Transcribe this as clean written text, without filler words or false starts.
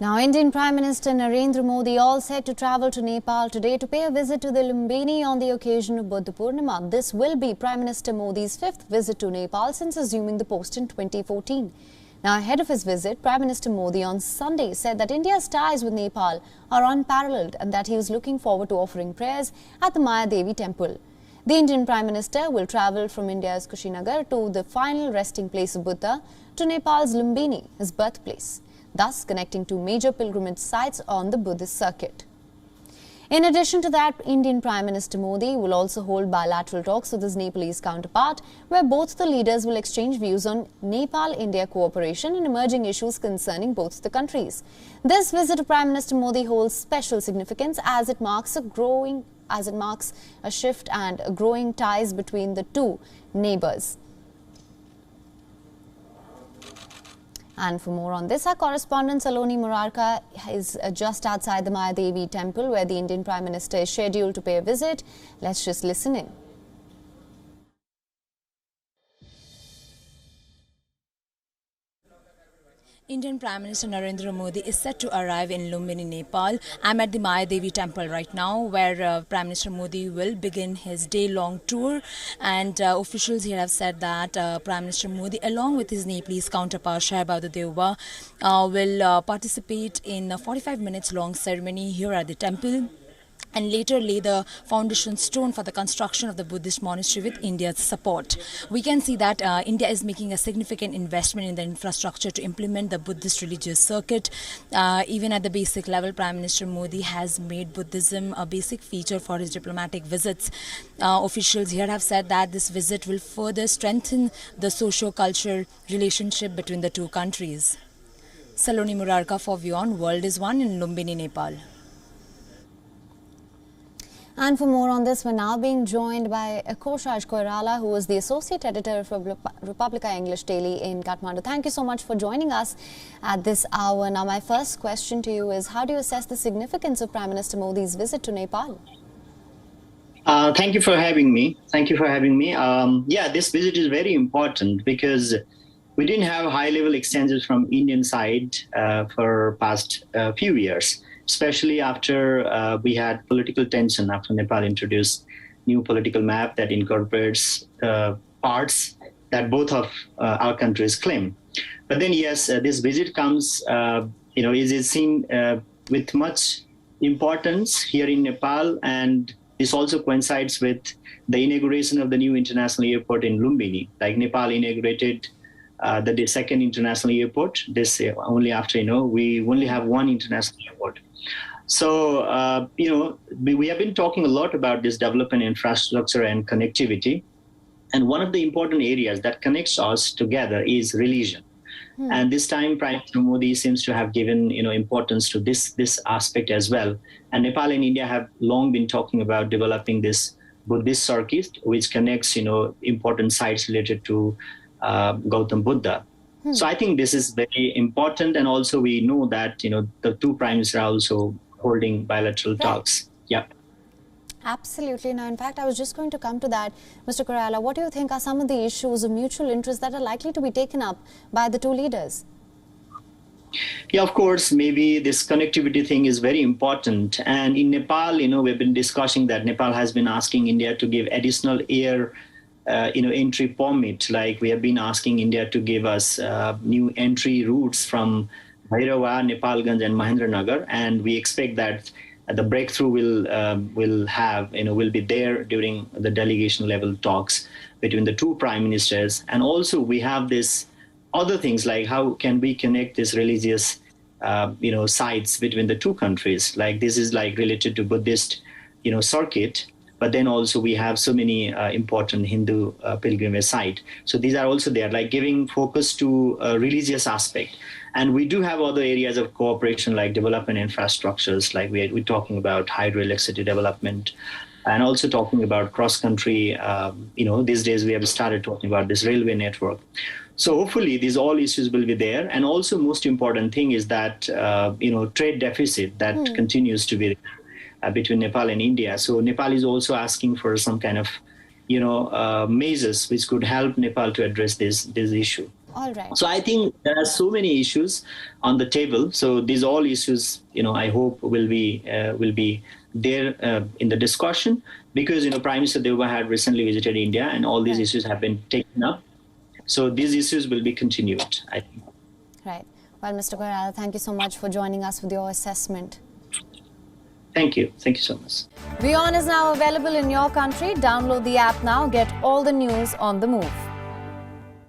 Now, Indian Prime Minister Narendra Modi all set to travel to Nepal today to pay a visit to the Lumbini on the occasion of Buddha Purnima. This will be Prime Minister Modi's fifth visit to Nepal since assuming the post in 2014. Now, ahead of his visit, Prime Minister Modi on Sunday said that India's ties with Nepal are unparalleled and that he was looking forward to offering prayers at the Maya Devi temple. The Indian Prime Minister will travel from India's Kushinagar to the final resting place of Buddha to Nepal's Lumbini, his birthplace, thus connecting two major pilgrimage sites on the Buddhist circuit. In addition to that, Indian Prime Minister Modi will also hold bilateral talks with his Nepalese counterpart, where both the leaders will exchange views on Nepal-India cooperation and emerging issues concerning both the countries. This visit of Prime Minister Modi holds special significance as it marks a shift and growing ties between the two neighbors. And for more on this, our correspondent Saloni Murarka is just outside the Maya Devi temple where the Indian Prime Minister is scheduled to pay a visit. Let's just listen in. Indian Prime Minister Narendra Modi is set to arrive in Lumbini, Nepal. I'm at the Maya Devi temple right now where Prime Minister Modi will begin his day-long tour, and officials here have said that Prime Minister Modi along with his Nepalese counterpart Shahbaz Deuba will participate in a 45 minutes long ceremony here at the temple and later lay the foundation stone for the construction of the Buddhist monastery with India's support. We can see that India is making a significant investment in the infrastructure to implement the Buddhist religious circuit. Even at the basic level, Prime Minister Modi has made Buddhism a basic feature for his diplomatic visits. Officials here have said that this visit will further strengthen the socio-cultural relationship between the two countries. Saloni Murarka for WION World is One in Lumbini, Nepal. And for more on this, we're now being joined by Koshaj Koirala, who is the Associate Editor of Republica English Daily in Kathmandu. Thank you so much for joining us at this hour. Now, my first question to you is, how do you assess the significance of Prime Minister Modi's visit to Nepal? Thank you for having me. Yeah, this visit is very important because we didn't have high-level exchanges from Indian side for past few years, especially after we had political tension after Nepal introduced new political map that incorporates parts that both of our countries claim. But then, yes, this visit comes, is seen with much importance here in Nepal, and this also coincides with the inauguration of the new international airport in Lumbini. Like Nepal inaugurated the second international airport this only after, we only have one international airport. So, we have been talking a lot about this development infrastructure and connectivity. And one of the important areas that connects us together is religion. And this time, Prime Minister Modi seems to have given, importance to this aspect as well. And Nepal and India have long been talking about developing this Buddhist circuit, which connects, important sites related to Gautam Buddha. So I think this is very important, and also we know that the two prime ministers are also holding bilateral talks. Yeah, absolutely. Now, in fact, I was just going to come to that, Mr. Koirala. What do you think are some of the issues of mutual interest that are likely to be taken up by the two leaders? Yeah, of course, maybe this connectivity thing is very important. And in Nepal, we've been discussing that Nepal has been asking India to give additional air entry permit. Like we have been asking India to give us new entry routes from Bhairava, Nepalganj and Mahendranagar, and we expect that the breakthrough will be there during the delegation level talks between the two prime ministers. And also we have this other things like how can we connect this religious sites between the two countries. Like this is like related to Buddhist circuit. But then also we have so many important Hindu pilgrimage sites. So these are also there, like giving focus to a religious aspect. And we do have other areas of cooperation like development infrastructures, like we're talking about hydroelectricity development, and also talking about cross-country, these days we have started talking about this railway network. So hopefully these all issues will be there. And also most important thing is that, trade deficit that continues to be between Nepal and India. So Nepal is also asking for some kind of, measures which could help Nepal to address this issue. All right. So I think there are so many issues on the table. So these all issues, I hope will be there in the discussion, because Prime Minister Deva had recently visited India, and all these issues have been taken up. So these issues will be continued, I think. Right. Well, Mr. Koirala, thank you so much for joining us with your assessment. Thank you. Thank you so much. WION is now available in your country. Download the app now. Get all the news on the move.